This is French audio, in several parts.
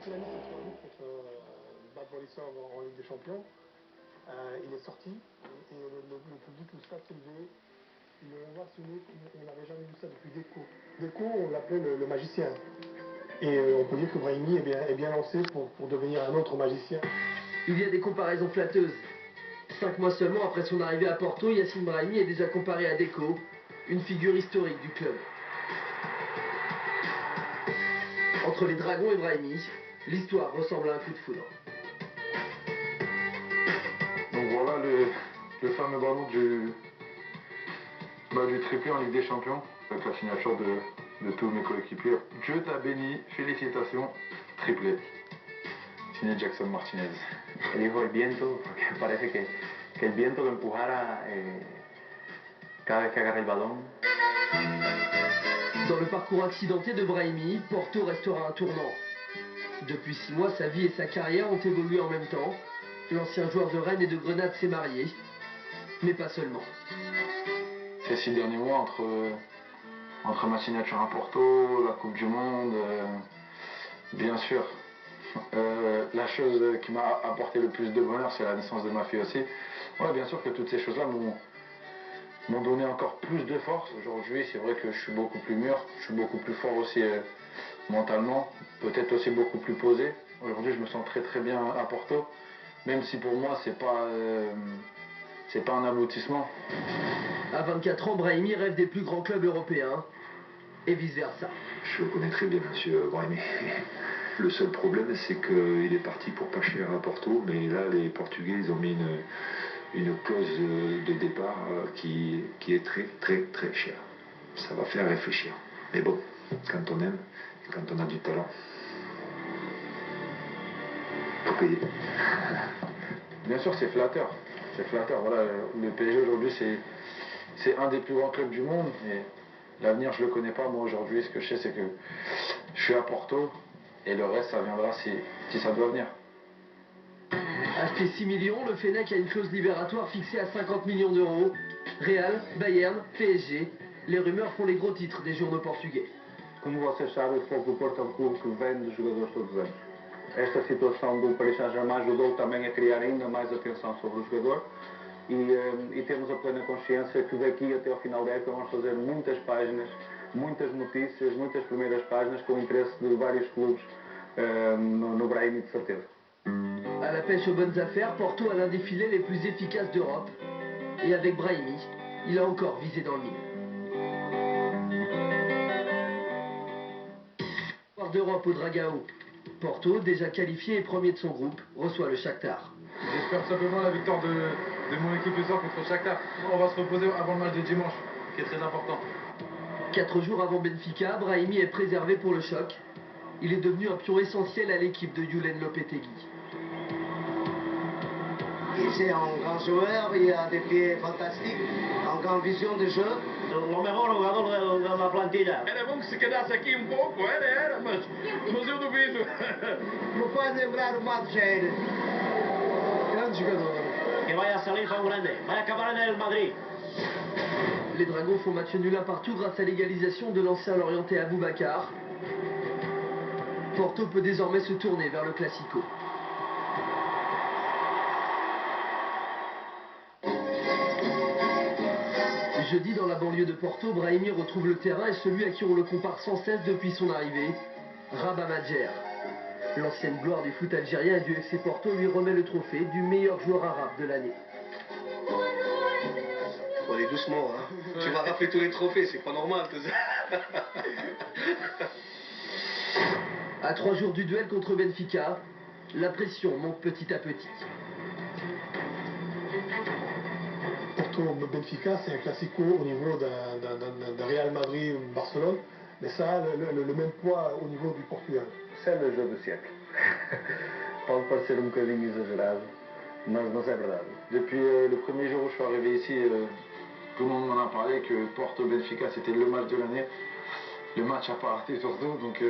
qu'il a mis contre nous, contre Bad Borisov en Ligue des Champions, il est sorti et le public, le stade s'est levé. Ils l'ont ovationné, on n'avait jamais vu ça depuis Deco. Deco, on l'appelait le magicien. Et on peut dire que Brahimi est bien lancé pour devenir un autre magicien. Il y a des comparaisons flatteuses. 5 mois seulement après son arrivée à Porto, Yacine Brahimi est déjà comparé à Deco, une figure historique du club. Entre les Dragons et Brahimi, l'histoire ressemble à un coup de foudre. Donc voilà le fameux ballon du triplé en Ligue des Champions, avec la signature de tous mes coéquipiers. Dieu t'a béni, félicitations, triplé. Signé Jackson Martinez. Elijo el viento, porque parece que el viento lo empujara cada vez que agarra el balón. Dans le parcours accidenté de Brahimi, Porto restera un tournant. Depuis 6 mois, sa vie et sa carrière ont évolué en même temps. L'ancien joueur de Rennes et de Grenade s'est marié, mais pas seulement. Ces 6 derniers mois, entre ma signature à Porto, la Coupe du Monde, bien sûr, la chose qui m'a apporté le plus de bonheur, c'est la naissance de ma fille aussi. Ouais, bien sûr que toutes ces choses-là m'ont donné encore plus de force. Aujourd'hui, c'est vrai que je suis beaucoup plus mûr, je suis beaucoup plus fort aussi mentalement, peut-être aussi beaucoup plus posé. Aujourd'hui, je me sens très bien à Porto, même si pour moi, c'est pas un aboutissement. À 24 ans, Brahimi rêve des plus grands clubs européens, et vice-versa. Je connais très bien M. Brahimi. Le seul problème, c'est qu'il est parti pour pas cher à Porto, mais là, les Portugais, ils ont mis une clause de départ qui est très chère. Ça va faire réfléchir. Mais bon, quand on aime, et quand on a du talent, faut payer. Bien sûr, c'est flatteur. C'est flatteur. Voilà, le PSG aujourd'hui, c'est un des plus grands clubs du monde. Et l'avenir, je le connais pas. Moi, aujourd'hui, ce que je sais, c'est que je suis à Porto. Et le reste, ça viendra si ça doit venir. Acheté 6 millions, le Fennec a une clause libératoire fixée à 50 millions d'euros. Real, Bayern, PSG, les rumeurs font les gros titres des journaux portugais. Como vocês sabem, o Futebol do Porto é clube que vende jogadores todos os anos. Esta situação do Paris Saint-Germain ajudou também a criar ainda mais atenção sobre o jogador e temos a plena consciência que daqui até ao final da época vamos fazer muitas páginas, muitas notícias, muitas primeiras páginas com o interesse de vários clubes no Brahimi, de certeza. À la pêche aux bonnes affaires, Porto a l'un des filets les plus efficaces d'Europe. Et avec Brahimi, il a encore visé dans le mille. D'Europe au Dragao. Porto, déjà qualifié et premier de son groupe, reçoit le Shakhtar. J'espère simplement la victoire de mon équipe ce soir contre Shakhtar. On va se reposer avant le match de dimanche, qui est très important. 4 jours avant Benfica, Brahimi est préservé pour le choc. Il est devenu un pion essentiel à l'équipe de Julen Lopetegui. C'est un grand joueur, il a des pieds fantastiques, une grande vision de jeu. O melhor jogador da plantilla. Era bom que se quedasse aqui um pouco, mas eu duvido. Me faz lembrar o Madjer, grande jogador. Que vai a salir para um grande, vai acabar no Madrid. Les Dragons font match nul un partout grâce à l'égalisation de l'ancien Lorientais Aboubacar. Porto peut désormais se tourner vers le Classico. Jeudi, dans la banlieue de Porto, Brahimi retrouve le terrain et celui à qui on le compare sans cesse depuis son arrivée, Rabat Madjer. L'ancienne gloire du foot algérien et du FC Porto lui remet le trophée du meilleur joueur arabe de l'année. Faut aller doucement, hein. Tu m'as rappelé tous les trophées, c'est pas normal tout ça. À 3 jours du duel contre Benfica, la pression monte petit à petit. Porto-Benfica, c'est un classico au niveau d'un Real Madrid-Barcelone, mais ça a le même poids au niveau du Portugal. C'est le jeu do siècle. Pode parecer bocadinho exagerado, mas é verdade. Depuis le premier jour où je suis arrivé ici, tout le monde m'en a parlé que Porto-Benfica c'était le match de l'année. Le match a pas raté surtout, donc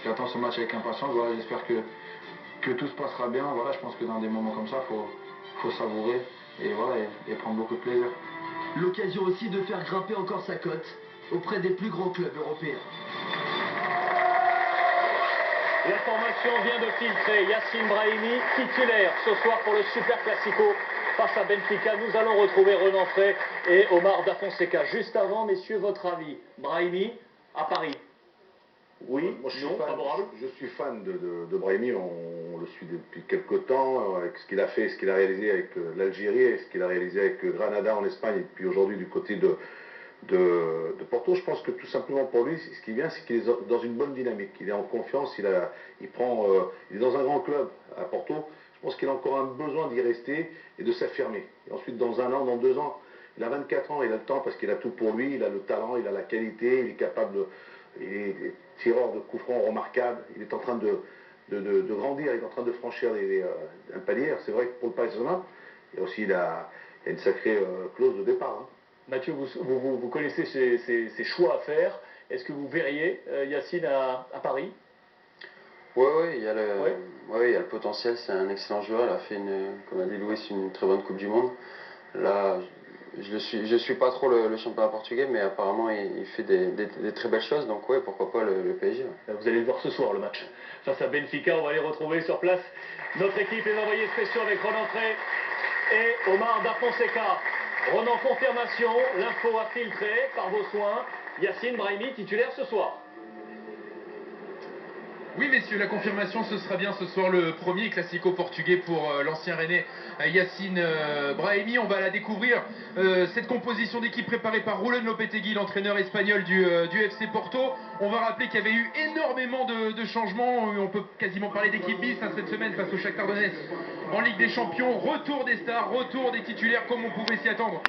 j'attends ce match avec impatience. Voilà, j'espère que tout se passera bien. Voilà, je pense que dans des moments comme ça, faut savourer et voilà et prendre beaucoup de plaisir. L'occasion aussi de faire grimper encore sa cote auprès des plus grands clubs européens. L'information vient de filtrer. Yacine Brahimi, titulaire ce soir pour le Super Classico face à Benfica. Nous allons retrouver Renan Frey et Omar Da Fonseca. Juste avant, messieurs, votre avis. Brahimi à Paris. Oui, moi je suis fan de Brahimi, on le suit depuis quelques temps, avec ce qu'il a fait, ce qu'il a réalisé avec l'Algérie et ce qu'il a réalisé avec Granada en Espagne et puis aujourd'hui du côté de Porto. Je pense que tout simplement pour lui, ce qui vient, c'est qu'il est dans une bonne dynamique, il est en confiance, il est dans un grand club à Porto. Je pense qu'il a encore un besoin d'y rester et de s'affirmer. Et ensuite, dans 1 an, dans 2 ans, il a 24 ans, il a le temps parce qu'il a tout pour lui, il a le talent, il a la qualité, il est capable de... Il est tireur de coups francs remarquable, il est en train de grandir, il est en train de franchir un palier. C'est vrai que pour le Paris Saint-Germain, il a une sacrée clause de départ. Hein. Mathieu, vous connaissez ces choix à faire. Est-ce que vous verriez Yacine à Paris? Oui, il y a le potentiel, c'est un excellent joueur, il a fait, comme a dit Louis, une très bonne Coupe du Monde. Là, je suis pas trop le championnat portugais, mais apparemment il fait des très belles choses, donc ouais, pourquoi pas le PSG. Ouais. Vous allez le voir ce soir, le match. Face à Benfica, on va aller retrouver sur place notre équipe, les envoyés spéciaux avec Renan Frey et Omar Da Fonseca. Renan, confirmation, l'info a filtré par vos soins. Yacine Brahimi, titulaire ce soir. Oui messieurs, la confirmation, ce sera bien ce soir le premier classico portugais pour l'ancien Rennais Yacine Brahimi. On va la découvrir, cette composition d'équipe préparée par Rulen Lopetegui, l'entraîneur espagnol du FC Porto. On va rappeler qu'il y avait eu énormément de changements, on peut quasiment parler d'équipe bis cette semaine face au Shakhtar Donetsk en Ligue des Champions. Retour des stars, retour des titulaires comme on pouvait s'y attendre.